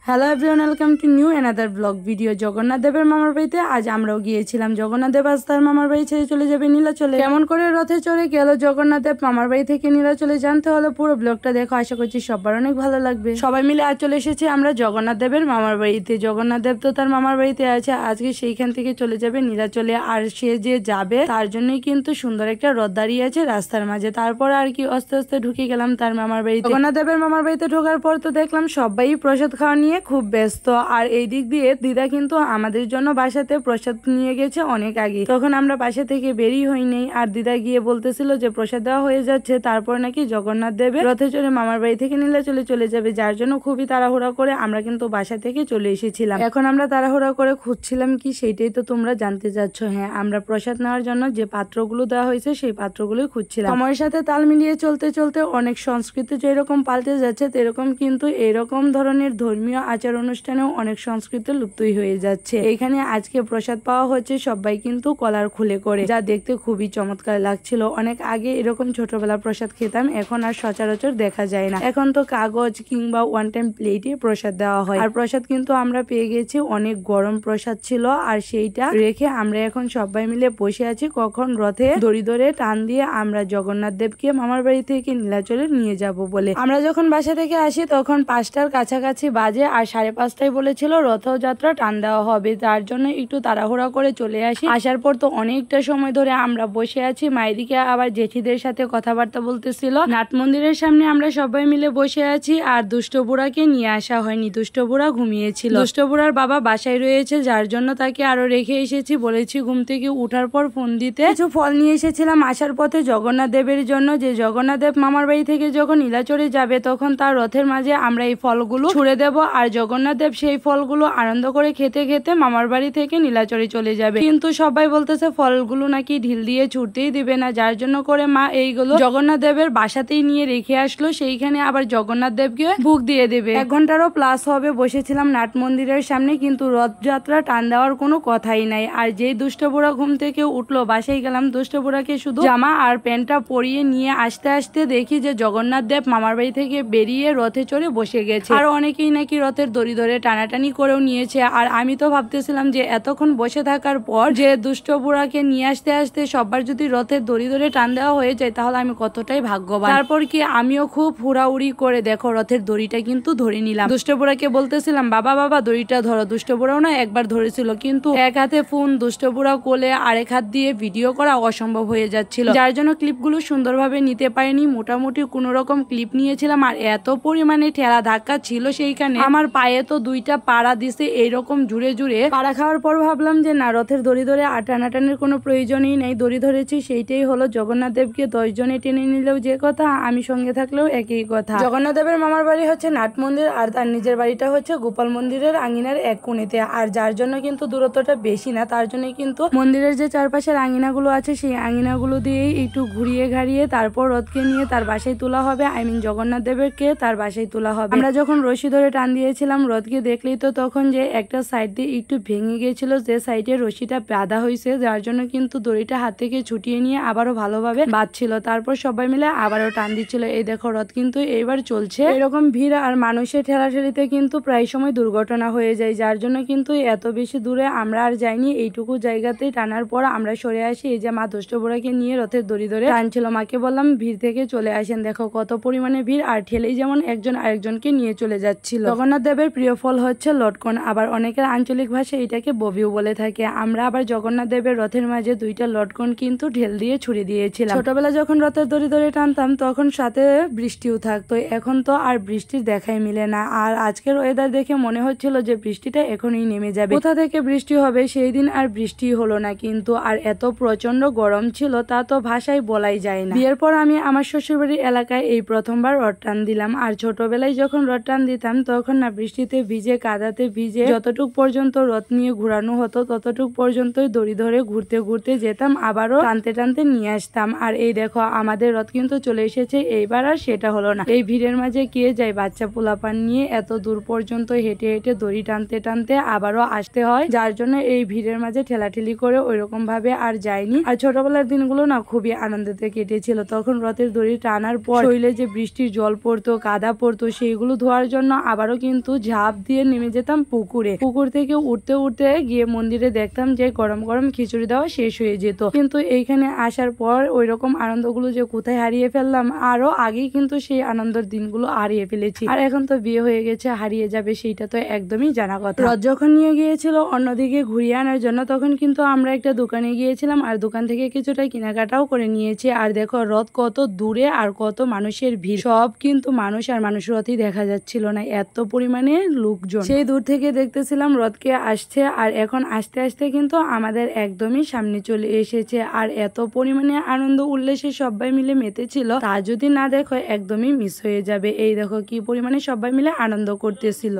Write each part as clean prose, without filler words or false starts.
Hello everyone, welcome to new another blog video. Jagannath দেবের মামার বাড়িতে আজ আমরাও গিয়েছিলাম। জগন্নাথ দেব আজ তার মামার বাড়ি ছেড়ে চলে যাবে নীলাচলে। কেমন করে রথে চড়ে গেল জগন্নাথ দেব মামার বাড়ি থেকে নীলাচলে জানতে হলে পুরো ব্লগটা দেখো। আশা করছি সবার অনেক ভালো লাগবে। সবাই মিলে আজ চলে এসেছি আমরা জগন্নাথ দেবের মামার বাড়িতে। জগন্নাথ দেব তো তার মামার বাড়িতে আছে, আজকে সেইখান থেকে চলে যাবে নীলাচলে। আর সে যে যাবে তার জন্যই কিন্তু সুন্দর একটা রথ দাঁড়িয়ে আছে রাস্তার মাঝে। তারপর আর কি আস্তে আস্তে ঢুকে গেলাম তার মামার বাড়িতে। জগন্নাথ দেবের মামার বাড়িতে ঢোকার পর তো দেখলাম সবাই প্রসাদ খাওয়া নিয়ে খুব ব্যস্ত। আর এই দিক দিয়ে দিদা কিন্তু আমাদের জন্য বাসাতে প্রসাদ নিয়ে গেছে অনেক আগে। তখন আমরা বাসা থেকে বেরিয়ে হইনি। আর দিদা গিয়ে বলতেছিল যে প্রসাদ দেওয়া হয়ে যাচ্ছে, তারপর নাকি জগন্নাথ দেবের রথে চড়ে মামার বাড়ি থেকে নীলাচলে চলে যাবে। যার জন্য খুবই তাড়াহুড়া করে আমরা কিন্তু বাসা থেকে চলে এসেছিলাম। এখন আমরা তাড়াহুড়া করে খুঁজছিলাম কি, সেইটাই তো তোমরা জানতে চাচ্ছ। হ্যাঁ, আমরা প্রসাদ নেওয়ার জন্য যে পাত্রগুলো দেওয়া হয়েছে সেই পাত্রগুলোই খুঁজছিলাম। সময়ের সাথে তাল মিলিয়ে চলতে চলতে অনেক সংস্কৃতি যেরকম পাল্টে যাচ্ছে, তেরকম কিন্তু এরকম ধরনের ধর্মীয় আচার অনুষ্ঠানেও অনেক সংস্কৃতি লুপ্তই হয়ে যাচ্ছে। এখানে আজকে প্রসাদ পাওয়া হচ্ছে সবাই কিন্তু কলার খুলে করে, যা দেখতে খুবই চমৎকার লাগছিল। অনেক আগে এরকম ছোটবেলা প্রসাদ খেতাম, এখন আর সচরাচর দেখা যায় না। এখন তো কাগজ কিংবা ওয়ান টাইম প্লেটে প্রসাদ দেওয়া হয়। আর প্রসাদ কিন্তু আমরা পেয়ে গেছি, অনেক গরম প্রসাদ ছিল। আর সেইটা রেখে আমরা এখন সবাই মিলে বসে আছি কখন রথে দড়ি ধরে টান দিয়ে আমরা জগন্নাথ দেবকে মামার বাড়ি থেকে নীলাচলে নিয়ে যাব বলে। আমরা যখন বাসা থেকে আসি তখন 5টার কাছাকাছি বাজে। আর 5:30টায় বলেছিল রথযাত্রা টান দেওয়া হবে, তার জন্য একটু তাড়াহুড়া করে চলে আসি। আসার পর তো অনেকটা সময় ধরে আমরা বসে আছি। মায়েদিকে আবার জেঠিদের সাথে কথাবার্তা বলতেছিল। নাট মন্দিরের সামনে আমরা সবাই মিলে বসে আছি। আর দুষ্ট বুড়াকে নিয়ে আসা হয়নি, দুষ্ট বুড়া ঘুমিয়েছিল। দুষ্ট বুড়ার বাবা বাসায় রয়েছে, যার জন্য তাকে আরো রেখে এসেছি। বলেছি ঘুম থেকে উঠার পর ফোন দিতে। কিছু ফল নিয়ে এসেছিলাম আসার পথে জগন্নাথ দেবের জন্য, যে জগন্নাথ দেব মামার বাড়ি থেকে যখন নীলাচলে যাবে তখন তার রথের মাঝে আমরা এই ফলগুলো ছুড়ে দেব। আর জগন্নাথ দেব সেই ফলগুলো আনন্দ করে খেতে খেতে মামার বাড়ি থেকে নীলাচলে চলে যাবে। কিন্তু সবাই বলতেছে ফলগুলো নাকি ঢিল দিয়ে ছুটতেই দিবে না, যার জন্য করে মা এইগুলো জগন্নাথ দেবের বাসাতেই নিয়ে রেখে আসলো। সেইখানে আবার জগন্নাথ দেবকে ভোগ দিয়ে দেবে। 1 ঘন্টারও প্লাস হবে বসেছিলাম নাট মন্দিরের সামনে, কিন্তু রথযাত্রা টান দেওয়ার কোনো কথাই নাই। আর যেই দুষ্ট বুড়া ঘুম থেকে উঠলো, বাসায় গেলাম, দুষ্ট বুড়াকে শুধু জামা আর প্যান্টটা পরিয়ে নিয়ে আসতে আসতে দেখি যে জগন্নাথ দেব মামার বাড়ি থেকে বেরিয়ে রথে চড়ে বসে গেছে। আর অনেকেই নাকি রথের দড়ি ধরে টানাটানি করেও নিয়েছে। আর আমি তো ভাবতেছিলাম যে এতক্ষণ বসে থাকার পর যে দুষ্ট বুড়াকে নিয়ে আসতে আসতে সবার যদি রথের দড়ি ধরে টান দেওয়া হয়ে যায় তাহলে আমি কতটাই ভাগ্যবান। তারপর কি আমিও খুব হুড়াহুড়ি করে দেখো রথের দড়িটা কিন্তু ধরে নিলাম। দুষ্ট বুড়াকে বলতেছিলাম বাবা বাবা দড়িটা ধরো। দুষ্ট বুড়াও না একবার ধরেছিল, কিন্তু এক হাতে ফোন, দুষ্ট বুড়া কোলে, আরেক হাত দিয়ে ভিডিও করা অসম্ভব হয়ে যাচ্ছিল, যার জন্য ক্লিপগুলো সুন্দরভাবে নিতে পারিনি। মোটামুটি কোনো রকম ক্লিপ নিয়েছিলাম। আর এত পরিমাণে ঠেলা ধাক্কা ছিল সেইখানে, আমার পায়ে তো 2টা পাড়া দিছে এইরকম জুড়ে জুড়ে। পাড়া খাওয়ার পর ভাবলাম যে না, রথের দড়ি ধরে আর টানাটানির কোনো প্রয়োজনই নেই। দড়ি ধরেছি সেইটাই হলো জগন্নাথ দেবকে 10 জনে টেনে নিলেও যে কথা, আমি সঙ্গে থাকলেও একই কথা। জগন্নাথ দেবের মামার বাড়ি হচ্ছে নাট মন্দির, আর তার নিজের বাড়িটা হচ্ছে গোপাল মন্দিরের আঙিনার এক কোণেতে। আর যার জন্য কিন্তু দূরত্বটা বেশি না, তার জন্য কিন্তু মন্দিরের যে চারপাশের আঙিনাগুলো আছে সেই আঙিনাগুলো দিয়েই একটু ঘুরিয়ে ঘাড়িয়ে তারপর রথকে নিয়ে তার বাসায় তোলা হবে। জগন্নাথ দেবকে তার বাসায় তোলা হবে। আমরা যখন রশি ধরে টান দিয়েছিলাম রথকে দেখলেই তো তখন যে একটা সাইড দিয়ে একটু ভেঙে গিয়েছিল, যে সাইডে রশিটা বাঁধা হয়েছে, যার জন্য কিন্তু দড়িটা হাত থেকে ছুটিয়ে নিয়ে আবারও ভালোভাবে বাঁধছিল। তারপর সবাই মিলে আবারও টান দিচ্ছিল। এই দেখো রথ কিন্তু এইবার চলছে। এরকম ভিড় আর মানুষের ঠেলাঠেলিতে কিন্তু প্রায় সময় দুর্ঘটনা হয়ে যায়, যার জন্য কিন্তু এত বেশি দূরে আমরা আর যাইনি। এইটুকু জায়গাতেই টানার পর আমরা সরে আসি। এই যে মা দুষ্ট বুড়াকে নিয়ে রথের দড়ি ধরে টানছিল, মাকে বললাম ভিড় থেকে চলে আসেন, দেখো কত পরিমাণে ভিড়। আর ঠেলেই যেমন একজন আরেকজনকে নিয়ে চলে যাচ্ছিল। জগন্নাথ দেবের প্রিয় ফল হচ্ছে লটকন, আবার অনেকের আঞ্চলিক ভাষায় এটাকে ববিও বলে থাকে। আমরা আবার জগন্নাথ দেবের রথের মাঝে 2টা লটকন কিন্তু ঢেল দিয়ে ছুড়ে দিয়েছিলাম। ছোটবেলা যখন রথের দড়ি ধরে টানতাম তখন সাথে বৃষ্টিও থাকতো, এখন তো আর বৃষ্টির দেখাই মিলে না। আর আজকের ওয়েদার দেখে মনে হচ্ছিল যে বৃষ্টিটা এখনই নেমে যাবে। কোথা থেকে বৃষ্টি হবে, সেই দিন আর বৃষ্টি হলো না। কিন্তু আর এত প্রচন্ড গরম ছিল তা তো ভাষায় বলাই যায় না। বিয়ের পর আমি আমার শ্বশুরবাড়ির এলাকায় এই প্রথমবার রথ টান দিলাম। আর ছোটবেলায় যখন রথ টান দিতাম তখন না বৃষ্টিতে ভিজে কাদাতে ভিজে যতটুক পর্যন্ত রথ নিয়ে ঘুরানো হতো ততটুক পর্যন্তই দড়ি ধরে ঘুরতে ঘুরতে যেতাম, আবারও টানতে টানতে নিয়ে আসতাম। আর এই দেখো আমাদের রথ কিন্তু চলে এসেছে এইবার। আর সেটা হলো না, এই ভিড়ের মাঝে কে যায় বাচ্চা পোলাপান নিয়ে এত দূর পর্যন্ত হেঁটে হেঁটে দড়ি টানতে টানতে আবারও আসতে হয়, যার জন্য এই ভিড়ের মাঝে ঠেলাঠেলি করে ওইরকম ভাবে আর যায়নি। আর ছোটবেলার দিনগুলো না খুবই আনন্দতে কেটেছিল। তখন রথের দড়ি টানার পর শরীরে যে বৃষ্টির জল পড়তো, কাদা পড়তো, সেইগুলো ধোয়ার জন্য আবারও কিন্তু কিন্তু ঝাঁপ দিয়ে নেমে যেতাম পুকুরে। পুকুর থেকে উঠতে উঠতে গিয়ে মন্দিরে দেখতাম যে গরম গরম খিচুড়ি দেওয়া শেষ হয়ে যেত। কিন্তু এইখানে আসার পর ওই রকম আনন্দগুলো যে কোথায় হারিয়ে ফেললাম, আরো আগেই কিন্তু সেই আনন্দের দিনগুলো হারিয়ে ফেলেছি। আর এখন তো বিয়ে হয়ে গেছে, হারিয়ে যাবে সেইটা তো একদমই জানা কথা। রথ যখন নিয়ে গিয়েছিল অন্যদিকে ঘুরিয়ে আনার জন্য, তখন কিন্তু আমরা একটা দোকানে গিয়েছিলাম আর দোকান থেকে কিছুটা কেনাকাটাও করে নিয়েছি। আর দেখো রথ কত দূরে আর কত মানুষের ভিড়, সব কিন্তু মানুষ আর মানুষ, রথই দেখা যাচ্ছিল না, এত পরিমাণে লোকজন। সেই দূর থেকে দেখতেছিলাম রথকে আসছে, আর এখন আস্তে আস্তে কিন্তু আমাদের একদমই সামনে চলে এসেছে। আর এত পরিমাণে আনন্দ উল্লাসে সবাই মিলে মেতেছিল, তা যদি না দেখো একদমই মিস হয়ে যাবে। এই দেখো কি পরিমাণে সবাই মিলে আনন্দ করতেছিল।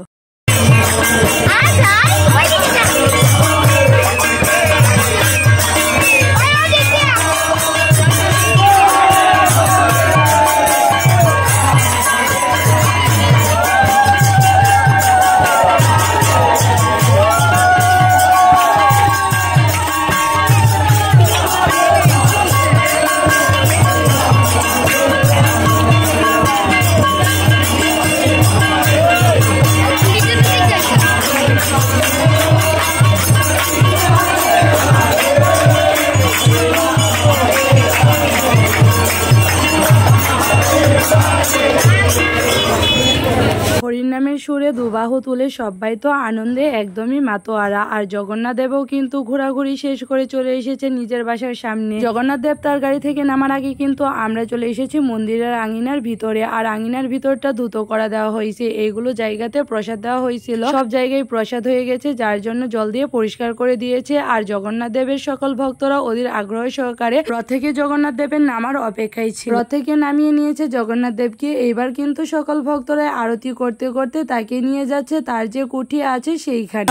হরিনামের সুরে দুবাহু তুলে সবাই তো আনন্দে একদমই মাতোয়ারা। আর জগন্নাথ দেবও কিন্তু ঘোরাঘুরি শেষ করে চলে এসেছে নিজের বাসার সামনে। জগন্নাথ দেব তার গাড়ি থেকে নামার আগে কিন্তু আমরা চলে এসেছি মন্দিরের আঙিনার ভিতরে। আর আঙিনার ভিতরটা ধুতো করা দেওয়া হয়েছে, এইগুলো জায়গাতে প্রসাদ দেওয়া হয়েছিল, সব জায়গায় প্রসাদ হয়ে গেছে, যার জন্য জল দিয়ে পরিষ্কার করে দিয়েছে। আর জগন্নাথ দেবের সকল ভক্তরা ওদের আগ্রহ সহকারে রথ থেকে জগন্নাথ দেবের নামার অপেক্ষায় ছিল। রথ থেকে নামিয়ে নিয়েছে জগন্নাথ দেবকে। এইবার কিন্তু সকল ভক্তরা আরতি করতে করতে তাকে নিয়ে যাচ্ছে তার যে কুঠি আছে সেইখানে।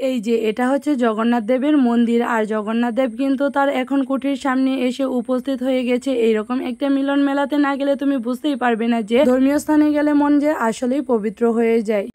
এই যে এটা হচ্ছে জগন্নাথ দেবের মন্দির। আর জগন্নাথ দেব কিন্তু তার এখন কুঠির সামনে এসে উপস্থিত হয়ে গেছে। এইরকম একটা মিলন মেলাতে না গেলে তুমি বুঝতেই পারবে না যে ধর্মীয় স্থানে গেলে মন যে আসলেই পবিত্র হয়ে যায়।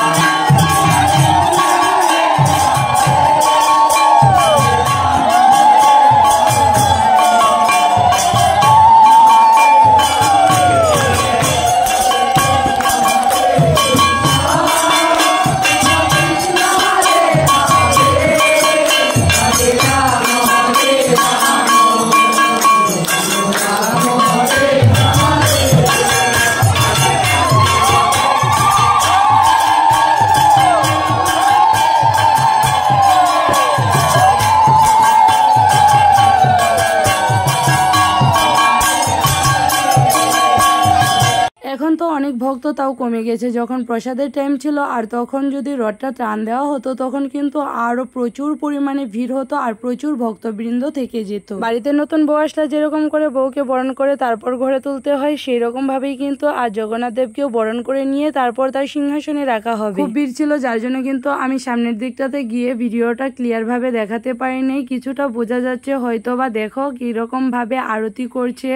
এখন তো অনেক ভক্ত তাও কমে গেছে, যখন প্রসাদের টাইম ছিল আর তখন যদি রথটা টান দেওয়া হতো তখন কিন্তু আরো প্রচুর পরিমাণে ভিড় হতো আর প্রচুর ভক্তবৃন্দ থেকে যেত। বাড়িতে নতুন বউ আসলে যেরকম করে বউকে বরণ করে তারপর ঘরে তুলতে হয়, সেই রকম ভাবেই কিন্তু আর জগন্নাথ দেবকেও বরণ করে নিয়ে তারপর তার সিংহাসনে রাখা হবে। খুব ভিড় ছিল, যার জন্য কিন্তু আমি সামনের দিকটাতে গিয়ে ভিডিওটা ক্লিয়ার ভাবে দেখাতে পারিনি, কিছুটা বোঝা যাচ্ছে হয়তো বা। দেখো কিরকম ভাবে আরতি করছে।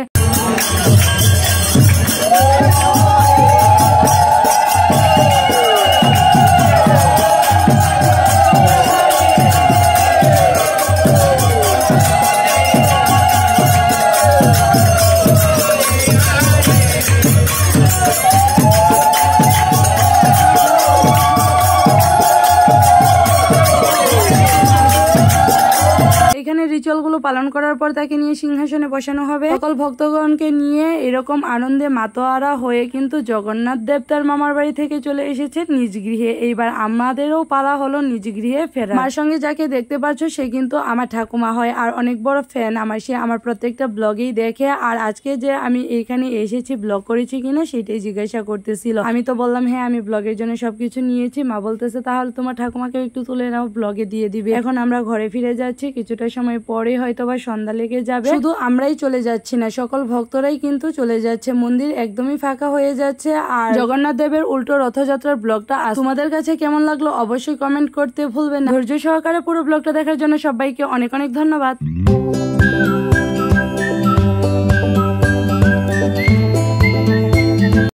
রিচুয়াল গুলো পালন করার পর তাকে নিয়ে সিংহাসনে বসানো হবে। সকল ভক্তগণকে নিয়ে এরকম আনন্দে মাতোয়ারা হয়ে কিন্তু জগন্নাথ দেব তার মামার বাড়ি থেকে চলে এসেছে নিজ গৃহে। এইবার আমাদেরও পালা হলো নিজ গৃহে ফেরা। মার সঙ্গে যাকে দেখতে পাচ্ছ সে কিন্তু আমার ঠাকুমা হয় আর অনেক বড় ফ্যান আমার। সে আমার প্রত্যেকটা ব্লগেই দেখে। আর আজকে যে আমি এখানে এসেছি ব্লগ করেছি কিনা সেটাই জিজ্ঞাসা করতেছিল। আমি তো বললাম হ্যাঁ আমি ব্লগের জন্য সবকিছু নিয়েছি। মা বলতেছে তাহলে তোমার ঠাকুমাকে একটু তুলে নাও, ব্লগে দিয়ে দিবে। এখন আমরা ঘরে ফিরে যাচ্ছি, কিছুটা সময় পরে হয়তো বা সন্ধ্যা লেগে যাবে। শুধু আমরাই চলে যাচ্ছি না, সকল ভক্তরাই কিন্তু চলে যাচ্ছে। মন্দির একদমই ফাঁকা হয়ে যাচ্ছে। আর জগন্নাথ দেবের উল্টো রথযাত্রার ব্লগটা তোমাদের কাছে কেমন লাগলো অবশ্যই কমেন্ট করতে ভুলবেন না। ধৈর্য সহকারে পুরো ব্লগটা দেখার জন্য সবাইকে অনেক অনেক ধন্যবাদ।